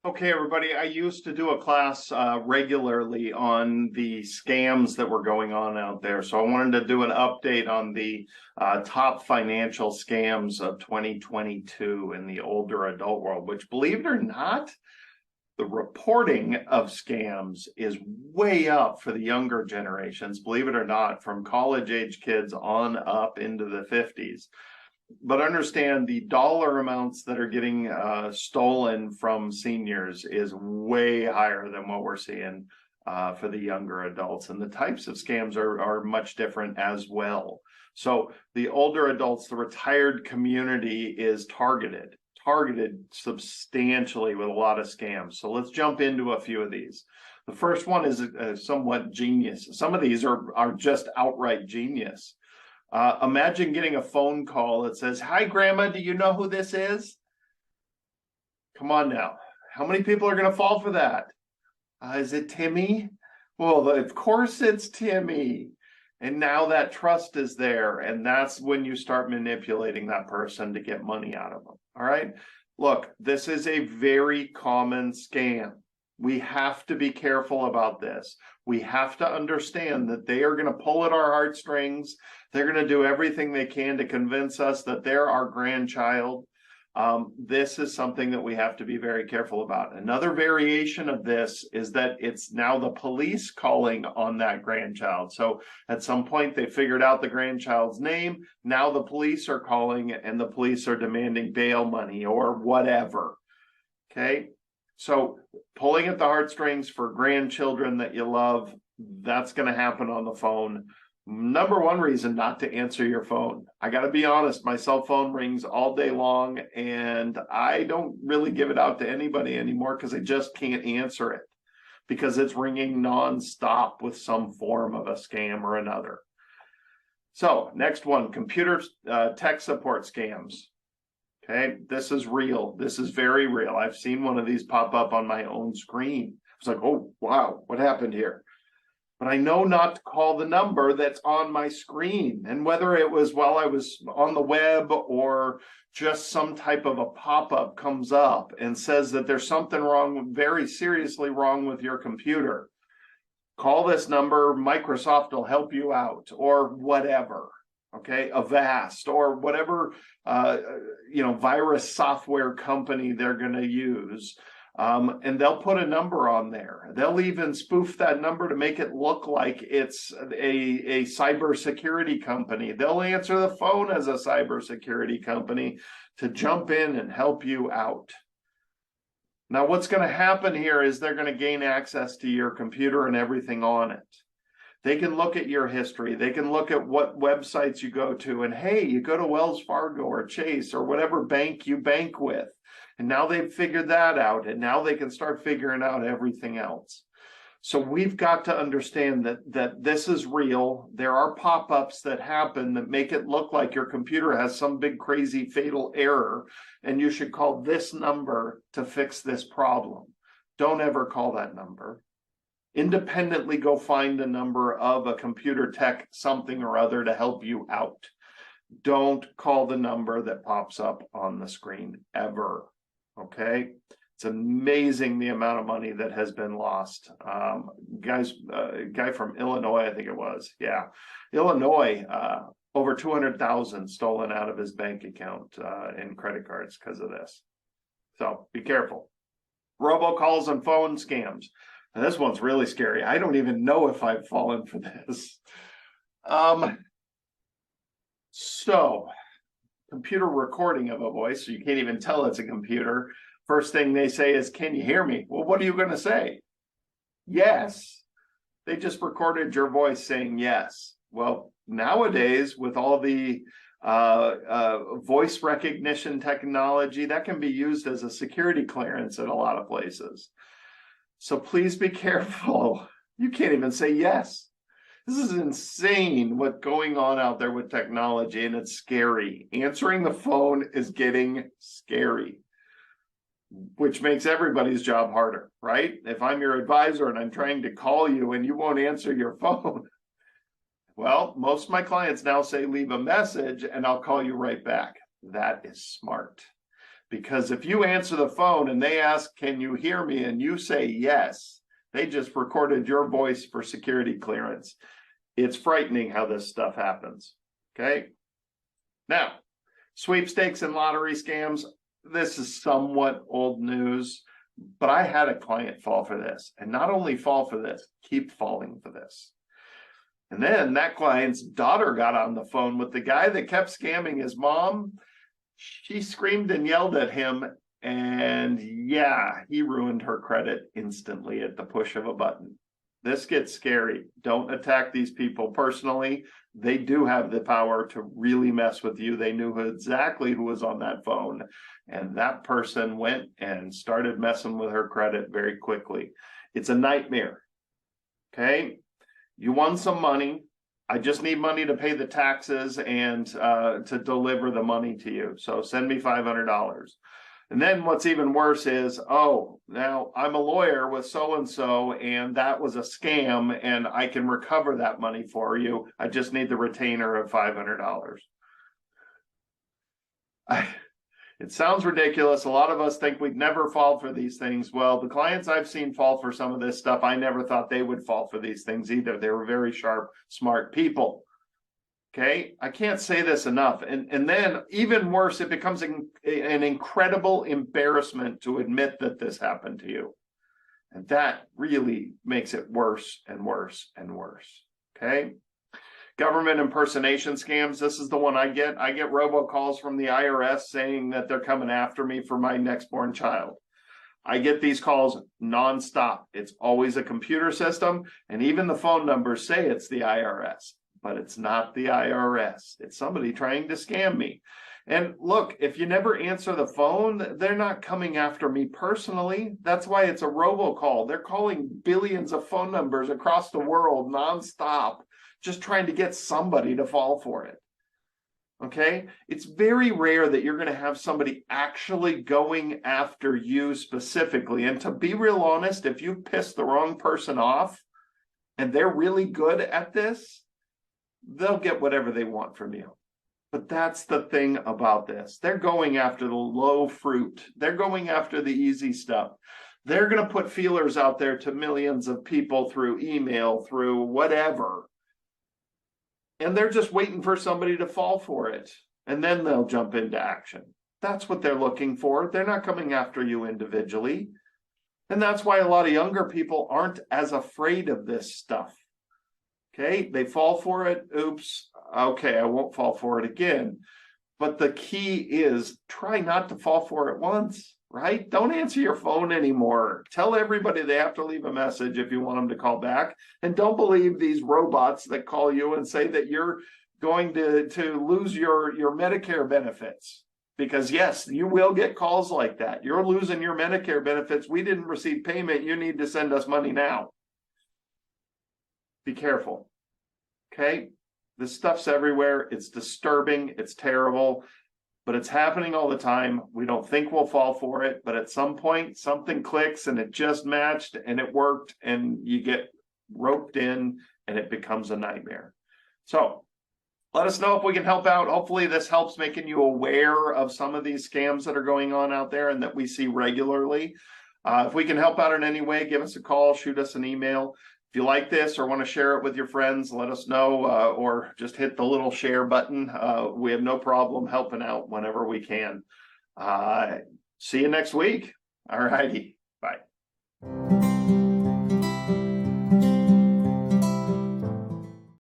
Okay, everybody, I used to do a class regularly on the scams that were going on out there. So I wanted to do an update on the top financial scams of 2022 in the older adult world, which, believe it or not, the reporting of scams is way up for the younger generations, believe it or not, from college age kids on up into the 50s. But understand the dollar amounts that are getting stolen from seniors is way higher than what we're seeing for the younger adults. And the types of scams are much different as well. So the older adults, the retired community is targeted substantially with a lot of scams. So let's jump into a few of these. The first one is somewhat genius. Some of these are just outright genius. Imagine getting a phone call that says, "Hi, Grandma, do you know who this is?" Come on now. How many people are going to fall for that? Is it Timmy? Well, of course it's Timmy. And now that trust is there. And that's when you start manipulating that person to get money out of them. All right. Look, this is a very common scam. We have to be careful about this. We have to understand that they are going to pull at our heartstrings. They're going to do everything they can to convince us that they're our grandchild. This is something that we have to be very careful about. Another variation of this is that it's now the police calling on that grandchild. So at some point they figured out the grandchild's name. Now the police are calling and the police are demanding bail money or whatever. Okay. So pulling at the heartstrings for grandchildren that you love, that's going to happen on the phone. Number one reason not to answer your phone. I got to be honest, my cell phone rings all day long and I don't really give it out to anybody anymore because I just can't answer it because it's ringing nonstop with some form of a scam or another. So next one, computer tech support scams. Okay, this is real. This is very real. I've seen one of these pop up on my own screen. It's like, oh, wow, what happened here? But I know not to call the number that's on my screen. And whether it was while I was on the web or just some type of a pop-up comes up and says that there's something wrong, very seriously wrong with your computer. Call this number, Microsoft will help you out, or whatever. Okay, Avast or whatever virus software company they're going to use, and they'll put a number on there. They'll even spoof that number to make it look like it's a cybersecurity company. They'll answer the phone as a cybersecurity company to jump in and help you out. Now, what's going to happen here is they're going to gain access to your computer and everything on it. They can look at your history. They can look at what websites you go to. And hey, you go to Wells Fargo or Chase or whatever bank you bank with. And now they've figured that out. And now they can start figuring out everything else. So we've got to understand that this is real. There are pop-ups that happen that make it look like your computer has some big, crazy, fatal error. And you should call this number to fix this problem. Don't ever call that number. Independently go find a number of a computer tech something or other to help you out. Don't call the number that pops up on the screen ever. Okay, it's amazing the amount of money that has been lost. Guy from Illinois, I think it was. Yeah, Illinois, over 200,000 stolen out of his bank account in credit cards because of this. So be careful. Robocalls and phone scams. And this one's really scary. I don't even know if I've fallen for this. So, computer recording of a voice, so you can't even tell it's a computer. First thing they say is, "Can you hear me?" Well, what are you going to say? Yes. They just recorded your voice saying yes. Well, nowadays, with all the voice recognition technology, that can be used as a security clearance in a lot of places. So please be careful. You can't even say yes. This is insane what's going on out there with technology, and it's scary. Answering the phone is getting scary, which makes everybody's job harder, right? If I'm your advisor and I'm trying to call you and you won't answer your phone, well, most of my clients now say leave a message and I'll call you right back. That is smart. Because if you answer the phone and they ask, can you hear me? And you say yes, they just recorded your voice for security clearance. It's frightening how this stuff happens. Okay. Now, sweepstakes and lottery scams. This is somewhat old news, but I had a client fall for this, and not only fall for this, keep falling for this. And then that client's daughter got on the phone with the guy that kept scamming his mom. She screamed and yelled at him, and yeah, he ruined her credit instantly at the push of a button. This gets scary. Don't attack these people personally. They do have the power to really mess with you. They knew exactly who was on that phone, and that person went and started messing with her credit very quickly. It's a nightmare. Okay? You won some money. I just need money to pay the taxes and to deliver the money to you. So send me $500. And then what's even worse is, oh, now I'm a lawyer with so-and-so, and that was a scam, and I can recover that money for you. I just need the retainer of $500. It sounds ridiculous. A lot of us think we'd never fall for these things. Well, the clients I've seen fall for some of this stuff, I never thought they would fall for these things either. They were very sharp, smart people. Okay, I can't say this enough. And then even worse, it becomes an incredible embarrassment to admit that this happened to you. And that really makes it worse and worse and worse. Okay. Government impersonation scams. This is the one I get. I get robocalls from the IRS saying that they're coming after me for my next born child. I get these calls nonstop. It's always a computer system. And even the phone numbers say it's the IRS. But it's not the IRS. It's somebody trying to scam me. And look, if you never answer the phone, they're not coming after me personally. That's why it's a robocall. They're calling billions of phone numbers across the world nonstop, just trying to get somebody to fall for it. Okay? It's very rare that you're going to have somebody actually going after you specifically. And to be real honest, if you piss the wrong person off and they're really good at this, they'll get whatever they want from you. But that's the thing about this. They're going after the low fruit. They're going after the easy stuff. They're going to put feelers out there to millions of people through email, through whatever. And they're just waiting for somebody to fall for it. And then they'll jump into action. That's what they're looking for. They're not coming after you individually. And that's why a lot of younger people aren't as afraid of this stuff. Okay, they fall for it. Oops. Okay, I won't fall for it again. But the key is try not to fall for it once, right? Don't answer your phone anymore. Tell everybody they have to leave a message if you want them to call back. And don't believe these robots that call you and say that you're going to lose your Medicare benefits. Because yes, you will get calls like that. You're losing your Medicare benefits. We didn't receive payment. You need to send us money now. Be careful. Okay? This stuff's everywhere. It's disturbing. It's terrible. But it's happening all the time. We don't think we'll fall for it. But at some point, something clicks and it just matched and it worked. And you get roped in and it becomes a nightmare. So let us know if we can help out. Hopefully this helps making you aware of some of these scams that are going on out there and that we see regularly. If we can help out in any way, give us a call, shoot us an email. If you like this or want to share it with your friends, let us know, or just hit the little share button. We have no problem helping out whenever we can. See you next week. All righty.